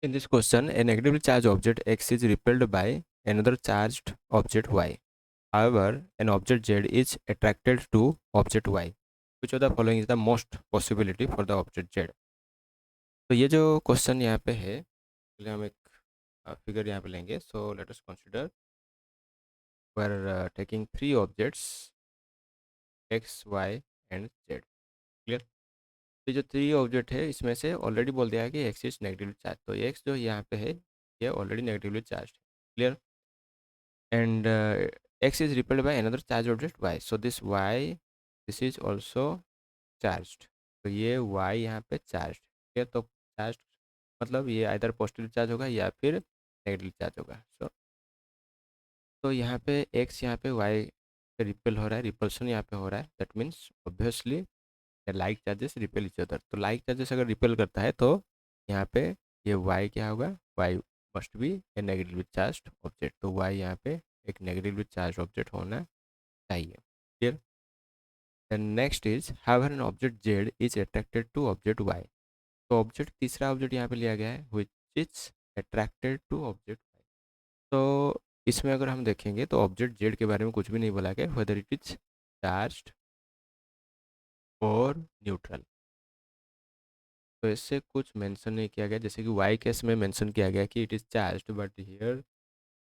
In this question, a negatively charged object X is repelled by another charged object Y. However, an object Z is attracted to object Y. Which of the following is the most possibility for the object Z? तो ये जो question यहाँ पे है, पहले हम एक figure यहाँ पे लेंगे. So let us consider we are taking three objects X Y and Z. Clear. तो जो थ्री ऑब्जेक्ट है इसमें से ऑलरेडी बोल दिया है कि एक्स इज नेगेटिवली चार्ज. तो एक्स जो यहाँ पे है ये ऑलरेडी नेगेटिवली चार्ज है. Clear. And x is repelled by another charged object y. So this y, this is also charged. तो ये y यहाँ पे चार्ज है. तो चार्ज मतलब ये आइदर पॉजिटिव चार्ज होगा या फिर नेगेटिव चार्ज होगा. तो यहाँ पे x यहाँ पे y पे रिपेल हो रहा है, रिपल्सन यहाँ पे हो रहा है. That means obviously like charges repel each other. तो लाइक चार्जेस अगर रिपेल करता है तो यहाँ पे ये y क्या होगा, y must be A negatively charged object. तो y यहाँ पे एक नेगेटिवली चार्ज ऑब्जेक्ट होना चाहिए. Clear. And next is how an object Z is attracted to object Y. तो ऑब्जेक्ट तीसरा ऑब्जेक्ट यहाँ पे लिया गया है which is attracted to object Y. तो इसमें अगर हम देखेंगे तो ऑब्जेक्ट जेड के बारे में कुछ भी नहीं बोला गया, वेदर इट इज चार्ज्ड और न्यूट्रल. तो इससे कुछ मेंशन नहीं किया गया. जैसे कि वाई केस में मेंशन किया गया कि it is charged, but here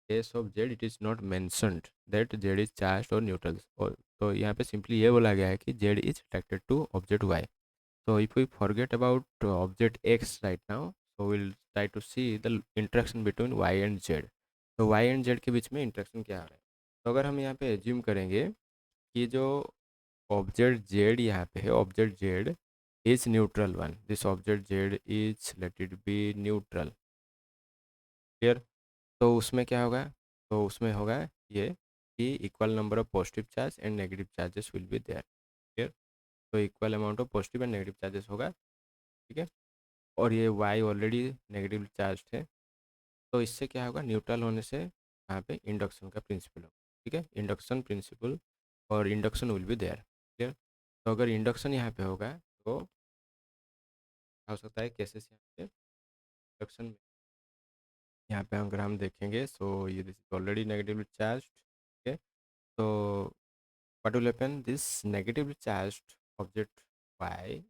case of Z it is not mentioned that Z is charged और न्यूट्रल. और तो यहाँ पे सिंपली ये बोला गया है कि Z is attracted to object Y. So if we forget about object X right now, so we'll try to see the interaction between Y and Z. तो Y and Z के बीच में इंटरेक्शन क्या आ रहा है. तो अगर हम यहाँ पे एज्यूम करेंगे कि जो ऑब्जेक्ट Z यहाँ पे है, object Z is neutral one. This object Z is let it be neutral. Clear. तो उसमें क्या होगा, तो उसमें होगा ये कि equal number of positive charge and negative charges will be there. Clear. तो equal amount of positive and negative charges होगा. ठीक है. और ये y ऑलरेडी नेगेटिव चार्ज है. तो इससे क्या होगा, न्यूट्रल होने से यहाँ पे इंडक्शन का प्रिंसिपल होगा. ठीक है. इंडक्शन प्रिंसिपल और induction will be there. Clear. तो अगर इंडक्शन यहाँ पे होगा तो क्या हो सकता है केसेस यहाँ पे इंडक्शन यहाँ पे अगर हम देखेंगे. सो ये this is already negatively charge. ठीक है. तो what will happen, this negatively charged object y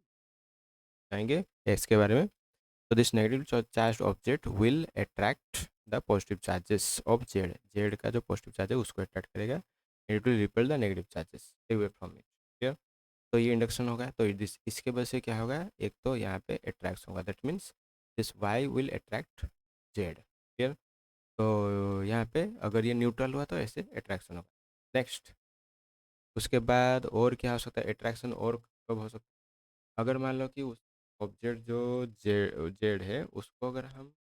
जाएंगे x के बारे में. So this negative charged object will attract the positive charges of Z. Z का जो पॉजिटिव चार्ज है उसको अट्रैक्ट करेगा. It will repel the negative charges away from it. Clear. तो ये इंडक्शन होगा. तो इसके वजह से क्या होगा, एक तो यहाँ पे अट्रैक्शन होगा. That means this Y will attract Z. Clear. तो यहाँ पे अगर ये न्यूट्रल हुआ तो ऐसे अट्रैक्शन होगा. नेक्स्ट उसके बाद और क्या हो सकता है अट्रैक्शन, और कब हो सकता है, अगर मान लो कि उस ऑब्जेक्ट जो जेड है उसको अगर हम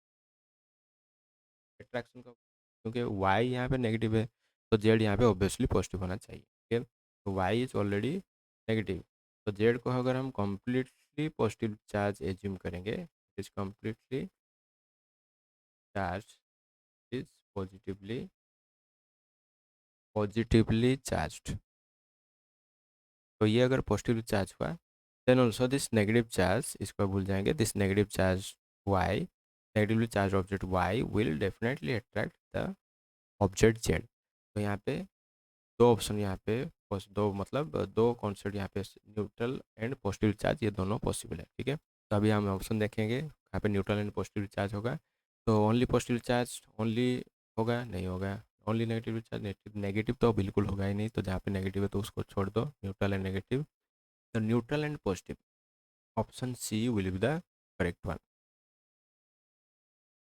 अट्रैक्शन का, क्योंकि वाई यहाँ पे नेगेटिव है तो जेड यहाँ पे ऑब्वियसली पॉजिटिव होना चाहिए. ठीक है. तो वाई इज ऑलरेडी नेगेटिव. तो जेड को अगर हम कम्प्लीटली पॉजिटिव चार्ज एज्यूम करेंगे, it is completely charge, is positively charged. तो ये अगर पॉजिटिवली चार्ज हुआ then also this negative charge, इसको भूल जाएंगे, this negative charge Y, negatively charge object Y will definitely attract the object Z. तो यहाँ पे दो ऑप्शन यहाँ पे दो मतलब दो कॉन्सेप्ट यहाँ पे न्यूट्रल एंड पॉजिटिव चार्ज ये दोनों पॉसिबल है. ठीक है. तो अभी हम ऑप्शन देखेंगे यहाँ पे न्यूट्रल एंड पॉजिटिव चार्ज होगा. तो ओनली पॉजिटिव चार्ज ओनली होगा, नहीं होगा. Only negative charge, negative negative तो बिल्कुल होगा ही नहीं. तो जहाँ पे नेगेटिव है तो उसको छोड़ दो, न्यूट्रल एंड नेगेटिव. तो neutral and positive, option C will be the correct one.